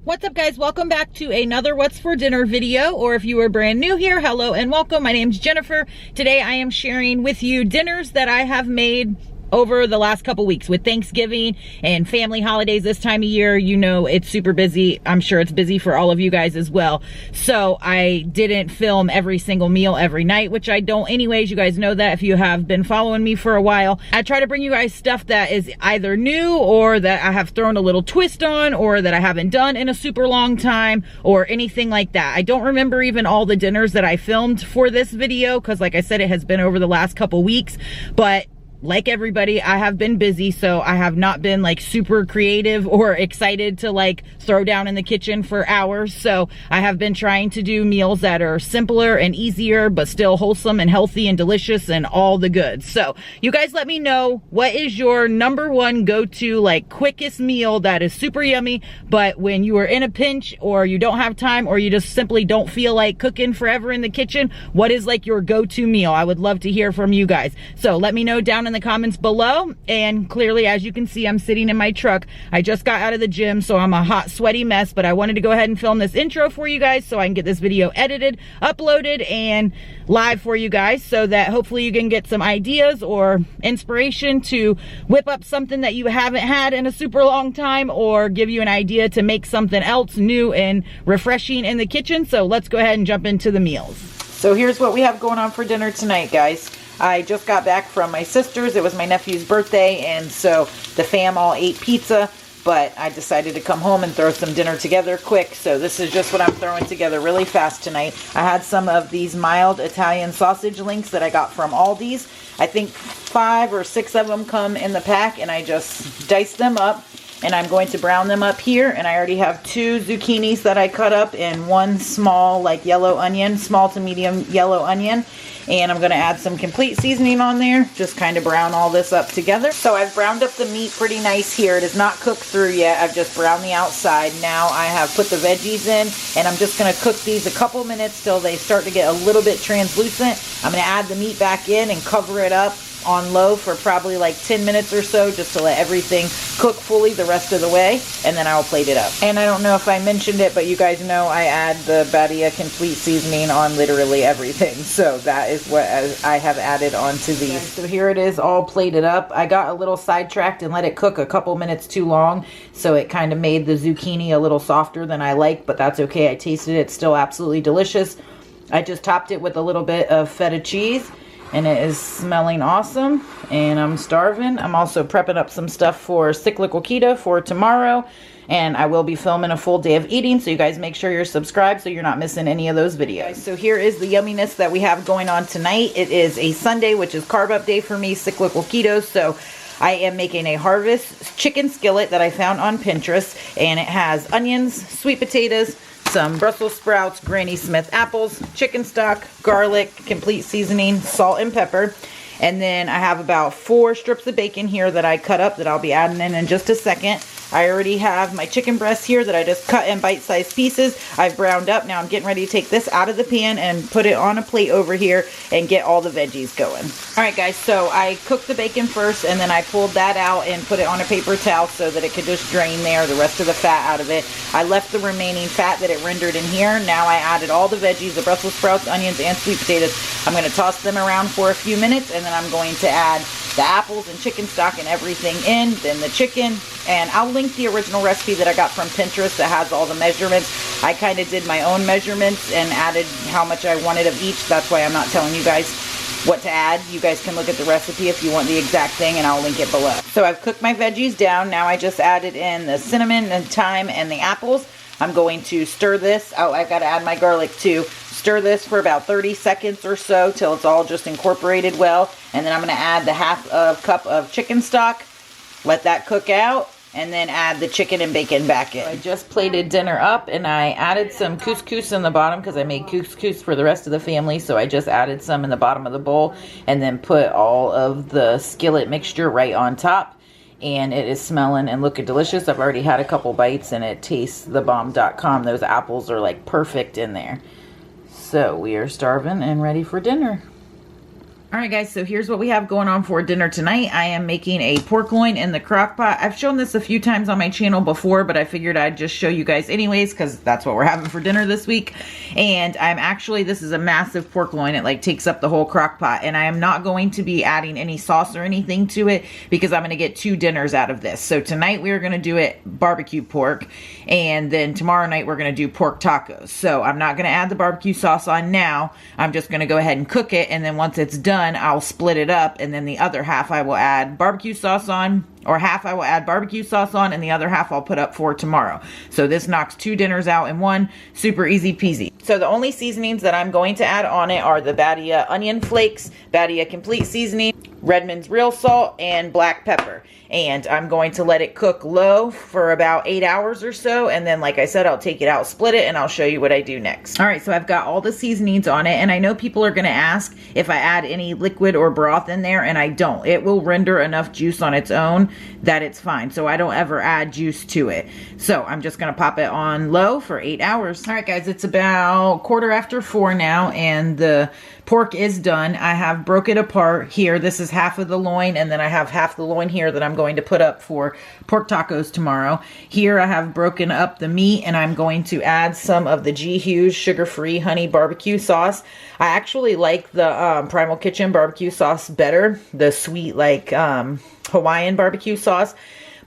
What's up, guys? Welcome back to another What's for Dinner video, or if you are brand new here, hello and welcome. My name's Jennifer. Today I am sharing with you dinners that I have made over the last couple weeks with Thanksgiving and family holidays this time of year. You know, it's super busy. I'm sure it's busy for all of you guys as well. So I didn't film every single meal every night, which I don't anyways. You guys know that if you have been following me for a while. I try to bring you guys stuff that is either new or that I have thrown a little twist on or that I haven't done in a super long time or anything like that. I don't remember even all the dinners that I filmed for this video because, like I said, it has been over the last couple weeks, but like everybody, I have been busy, so I have not been like super creative or excited to like throw down in the kitchen for hours. So I have been trying to do meals that are simpler and easier, but still wholesome and healthy and delicious and all the goods. So you guys let me know, what is your number one go-to like quickest meal that is super yummy, but when you are in a pinch or you don't have time or you just simply don't feel like cooking forever in the kitchen, what is like your go-to meal? I would love to hear from you guys. So let me know down in the comments below. And clearly, as you can see, I'm sitting in my truck. I just got out of the gym, so I'm a hot, sweaty mess, but I wanted to go ahead and film this intro for you guys so I can get this video edited, uploaded, and live for you guys so that hopefully you can get some ideas or inspiration to whip up something that you haven't had in a super long time, or give you an idea to make something else new and refreshing in the kitchen. So let's go ahead and jump into the meals. So here's what we have going on for dinner tonight, guys. I just got back from my sister's. It was my nephew's birthday, and so the fam all ate pizza, but I decided to come home and throw some dinner together quick. So this is just what I'm throwing together really fast tonight. I had some of these mild Italian sausage links that I got from Aldi's. I think 5 or 6 of them come in the pack, and I just diced them up, and I'm going to brown them up here. And I already have 2 zucchinis that I cut up and 1 small like yellow onion, small to medium yellow onion. And I'm going to add some complete seasoning on there, just kind of brown all this up together. So I've browned up the meat pretty nice here. It is not cooked through yet. I've just browned the outside. Now I have put the veggies in, and I'm just going to cook these a couple minutes till they start to get a little bit translucent. I'm going to add the meat back in and cover it up on low for probably like 10 minutes or so, just to let everything cook fully the rest of the way, and then I'll plate it up. And I don't know if I mentioned it, but you guys know I add the Badia complete seasoning on literally everything, so that is what I have added onto these. So here it is all plated up. I got a little sidetracked and let it cook a couple minutes too long, so it kind of made the zucchini a little softer than I like, but that's okay. I tasted it, it's still absolutely delicious. I just topped it with a little bit of feta cheese, and it is smelling awesome, and I'm starving. I'm also prepping up some stuff for cyclical keto for tomorrow, and I will be filming a full day of eating, so you guys make sure you're subscribed so you're not missing any of those videos. So here is the yumminess that we have going on tonight. It is a Sunday, which is carb up day for me, cyclical keto, so I am making a harvest chicken skillet that I found on Pinterest, and it has onions, sweet potatoes, some Brussels sprouts, Granny Smith apples, chicken stock, garlic, complete seasoning, salt and pepper. And then I have about 4 strips of bacon here that I cut up that I'll be adding in just a second. I already have my chicken breast here that I just cut in bite-sized pieces. I've browned up. Now I'm getting ready to take this out of the pan and put it on a plate over here and get all the veggies going. Alright guys, so I cooked the bacon first, and then I pulled that out and put it on a paper towel so that it could just drain there, the rest of the fat out of it. I left the remaining fat that it rendered in here. Now I added all the veggies, the Brussels sprouts, onions, and sweet potatoes. I'm going to toss them around for a few minutes, and then I'm going to add the apples and chicken stock and everything in, then the chicken. And I'll link the original recipe that I got from Pinterest that has all the measurements. I kind of did my own measurements and added how much I wanted of each. That's why I'm not telling you guys what to add. You guys can look at the recipe if you want the exact thing, and I'll link it below. So I've cooked my veggies down. Now I just added in the cinnamon and thyme and the apples. I'm going to stir this. Oh, I've got to add my garlic too. Stir this for about 30 seconds or so till it's all just incorporated well. And then I'm going to add the half cup of chicken stock. Let that cook out, and then add the chicken and bacon back in. I just plated dinner up, and I added some couscous in the bottom because I made couscous for the rest of the family. So I just added some in the bottom of the bowl and then put all of the skillet mixture right on top. And it is smelling and looking delicious. I've already had a couple bites, and it tastes thebomb.com. Those apples are like perfect in there. So we are starving and ready for dinner. All right, guys, so here's what we have going on for dinner tonight. I am making a pork loin in the crock pot. I've shown this a few times on my channel before, but I figured I'd just show you guys anyways because that's what we're having for dinner this week. And this is a massive pork loin. It like takes up the whole crock pot, and I am not going to be adding any sauce or anything to it because I'm going to get 2 dinners out of this. So tonight we are going to do it barbecue pork, and then tomorrow night we're going to do pork tacos. So I'm not going to add the barbecue sauce on now. I'm just going to go ahead and cook it, and then once it's done, I'll split it up, and then the other half I will add barbecue sauce on, or half I will add barbecue sauce on, and the other half I'll put up for tomorrow. So this knocks 2 dinners out in one. Super easy peasy. So the only seasonings that I'm going to add on it are the Badia onion flakes, Badia complete seasoning, Redmond's real salt, and black pepper. And I'm going to let it cook low for about 8 hours or so. And then, like I said, I'll take it out, split it, and I'll show you what I do next. All right, so I've got all the seasonings on it. And I know people are going to ask if I add any liquid or broth in there, and I don't. It will render enough juice on its own that it's fine. So I don't ever add juice to it. So I'm just going to pop it on low for 8 hours. All right, guys, it's about 4:15 now, and the pork is done. I have broke it apart here. This is half of the loin, and then I have half the loin here that I'm going to put up for pork tacos tomorrow. Here I have broken up the meat, and I'm going to add some of the G. Hughes sugar-free honey barbecue sauce. I actually like the Primal Kitchen barbecue sauce better, the sweet like Hawaiian barbecue sauce.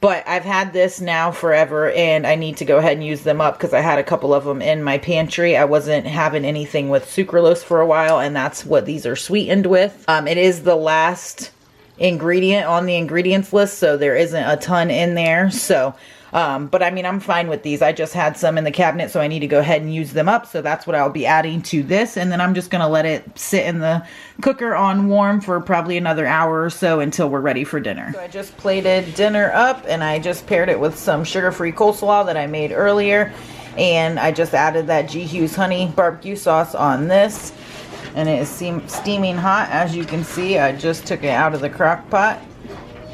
But I've had this now forever, and I need to go ahead and use them up because I had a couple of them in my pantry. I wasn't having anything with sucralose for a while, and that's what these are sweetened with. It is the last ingredient on the ingredients list, so there isn't a ton in there. So, but I mean, I'm fine with these. I just had some in the cabinet, so I need to go ahead and use them up. So that's what I'll be adding to this. And then I'm just going to let it sit in the cooker on warm for probably another hour or so until we're ready for dinner. So I just plated dinner up, and I just paired it with some sugar-free coleslaw that I made earlier. And I just added that G. Hughes honey barbecue sauce on this. And it is steaming hot. As you can see, I just took it out of the crock pot.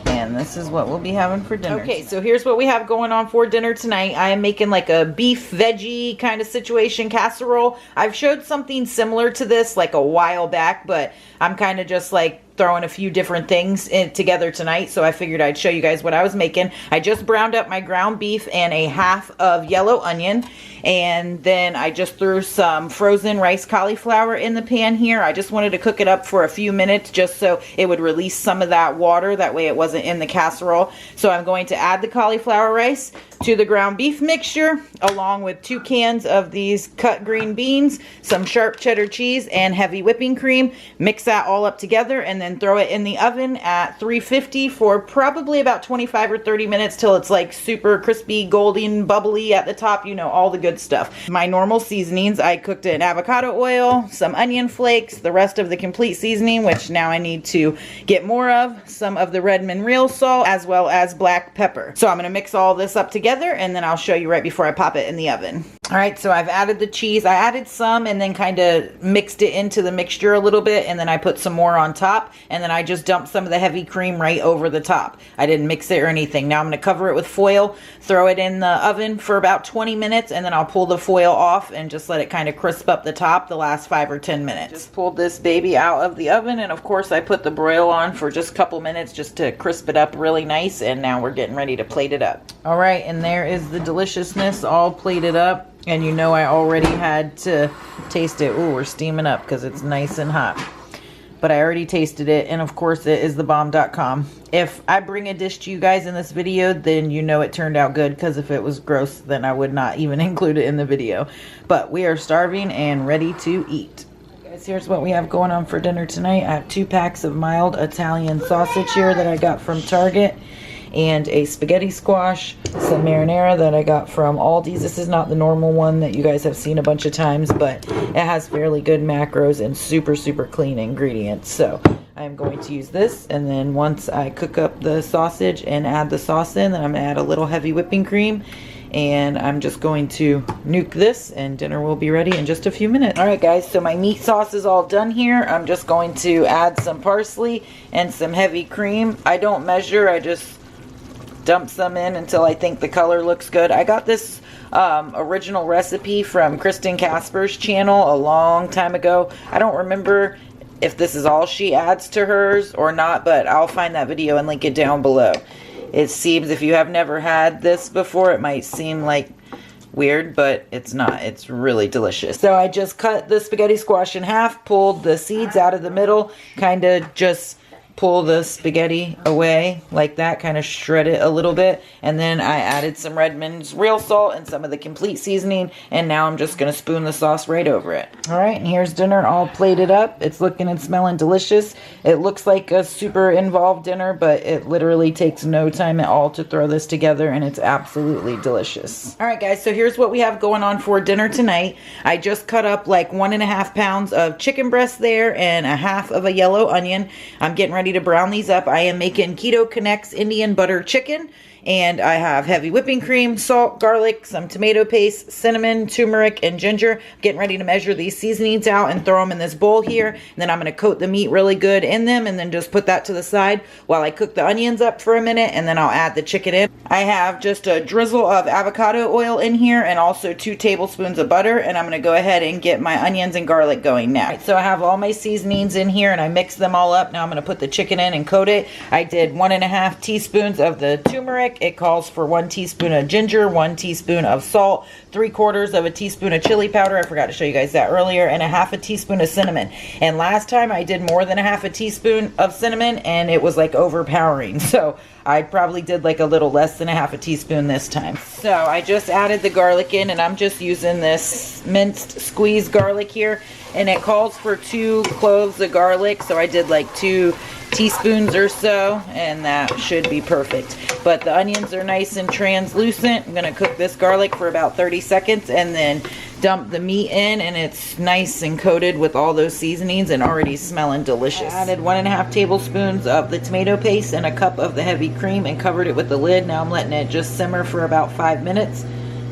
And this is what we'll be having for dinner. Okay, so here's what we have going on for dinner tonight. I am making like a beef veggie kind of situation casserole. I've showed something similar to this like a while back, but I'm kind of just like throwing a few different things together tonight, so I figured I'd show you guys what I was making. I just browned up my ground beef and a half of yellow onion, and then I just threw some frozen rice cauliflower in the pan here. I just wanted to cook it up for a few minutes just so it would release some of that water, that way it wasn't in the casserole. So I'm going to add the cauliflower rice to the ground beef mixture, along with 2 cans of these cut green beans, some sharp cheddar cheese, and heavy whipping cream. Mix that all up together, and then throw it in the oven at 350 for probably about 25 or 30 minutes till it's like super crispy, golden, bubbly at the top, you know, all the good stuff. My normal seasonings, I cooked it in avocado oil, some onion flakes, the rest of the complete seasoning, which now I need to get more of, some of the Redmond real salt, as well as black pepper. So I'm going to mix all this up together, and then I'll show you right before I pop it in the oven. All right, so I've added the cheese. I added some and then kind of mixed it into the mixture a little bit, and then I put some more on top, and then I just dumped some of the heavy cream right over the top. I didn't mix it or anything. Now I'm going to cover it with foil, throw it in the oven for about 20 minutes, and then I'll pull the foil off and just let it kind of crisp up the top the last 5 or 10 minutes. Just pulled this baby out of the oven, and of course I put the broil on for just a couple minutes just to crisp it up really nice, and now we're getting ready to plate it up. All right, and there is the deliciousness all plated up. And you know I already had to taste it. Ooh, we're steaming up because it's nice and hot. But I already tasted it, and of course it is thebomb.com. If I bring a dish to you guys in this video, then you know it turned out good, because if it was gross, then I would not even include it in the video. But we are starving and ready to eat. Guys, here's what we have going on for dinner tonight. I have 2 packs of mild Italian sausage here that I got from Target, and a spaghetti squash, some marinara that I got from Aldi's. This is not the normal one that you guys have seen a bunch of times, but it has fairly good macros and super, super clean ingredients. So I'm going to use this, and then once I cook up the sausage and add the sauce in, then I'm going to add a little heavy whipping cream, and I'm just going to nuke this, and dinner will be ready in just a few minutes. All right, guys, so my meat sauce is all done here. I'm just going to add some parsley and some heavy cream. I don't measure, I just dump some in until I think the color looks good. I got this original recipe from Kristen Casper's channel a long time ago. I don't remember if this is all she adds to hers or not, but I'll find that video and link it down below. It seems, if you have never had this before, it might seem like weird, but it's not. It's really delicious. So I just cut the spaghetti squash in half, pulled the seeds out of the middle, kind of just pull the spaghetti away like that, kind of shred it a little bit, and then I added some Redmond's real salt and some of the complete seasoning, and now I'm just going to spoon the sauce right over it. Alright, and here's dinner all plated up. It's looking and smelling delicious. It looks like a super involved dinner, but it literally takes no time at all to throw this together, and it's absolutely delicious. Alright guys, so here's what we have going on for dinner tonight. I just cut up like 1.5 pounds of chicken breast there and a half of a yellow onion. I'm getting ready to brown these up. I am making Keto Connect's Indian butter chicken, and I have heavy whipping cream, salt, garlic, some tomato paste, cinnamon, turmeric, and ginger. I'm getting ready to measure these seasonings out and throw them in this bowl here. And then I'm going to coat the meat really good in them and then just put that to the side while I cook the onions up for a minute, and then I'll add the chicken in. I have just a drizzle of avocado oil in here and also 2 tablespoons of butter, and I'm going to go ahead and get my onions and garlic going now. Right, so I have all my seasonings in here and I mixed them all up. Now I'm going to put the chicken in and coat it. I did 1.5 teaspoons of the turmeric. It calls for 1 teaspoon of ginger, 1 teaspoon of salt, 3/4 of a teaspoon of chili powder. I forgot to show you guys that earlier, and a half a teaspoon of cinnamon. And last time I did more than a half a teaspoon of cinnamon, and it was like overpowering. So I probably did like a little less than a half a teaspoon this time. So I just added the garlic in, and I'm just using this minced squeezed garlic here, and it calls for 2 cloves of garlic. So I did like 2 teaspoons or so, and that should be perfect. But the onions are nice and translucent. I'm going to cook this garlic for about 30 seconds and then dump the meat in, and it's nice and coated with all those seasonings and already smelling delicious. I added 1.5 tablespoons of the tomato paste and a cup of the heavy cream and covered it with the lid. Now I'm letting it just simmer for about 5 minutes,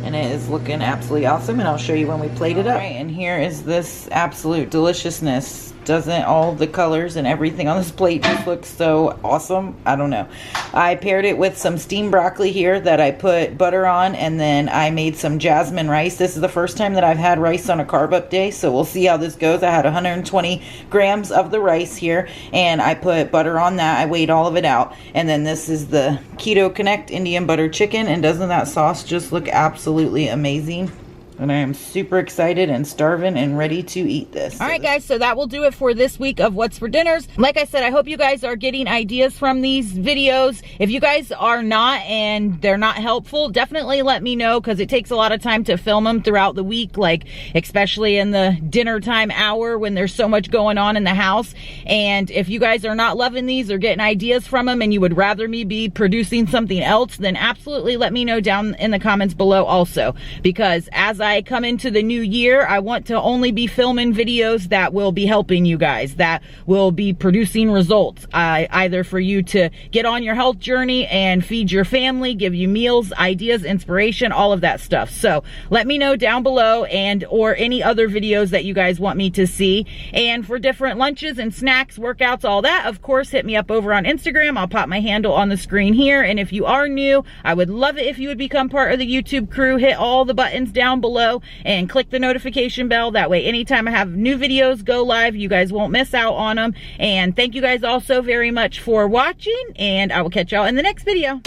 and it is looking absolutely awesome, and I'll show you when we plate it up. Right, and here is this absolute deliciousness. Doesn't all the colors and everything on this plate just look so awesome? I don't know. I paired it with some steamed broccoli here that I put butter on, and then I made some jasmine rice. This is the first time that I've had rice on a carb up day, so we'll see how this goes. I had 120 grams of the rice here, and I put butter on that. I weighed all of it out. And then this is the Keto Connect Indian butter chicken, and doesn't that sauce just look absolutely amazing? And I am super excited and starving and ready to eat this. All right, guys, so that will do it for this week of What's for Dinners. Like I said, I hope you guys are getting ideas from these videos. If you guys are not and they're not helpful, definitely let me know, because it takes a lot of time to film them throughout the week, like especially in the dinner time hour when there's so much going on in the house. And if you guys are not loving these or getting ideas from them and you would rather me be producing something else, then absolutely let me know down in the comments below also, because as I come into the new year, I want to only be filming videos that will be helping you guys, that will be producing results, either for you to get on your health journey and feed your family, give you meals, ideas, inspiration, all of that stuff. So let me know down below, and or any other videos that you guys want me to see. And for different lunches and snacks, workouts, all that, of course, hit me up over on Instagram. I'll pop my handle on the screen here. And if you are new, I would love it if you would become part of the YouTube crew. Hit all the buttons down below and click the notification bell. That way, anytime I have new videos go live, you guys won't miss out on them. And thank you guys all so very much for watching, and I will catch y'all in the next video.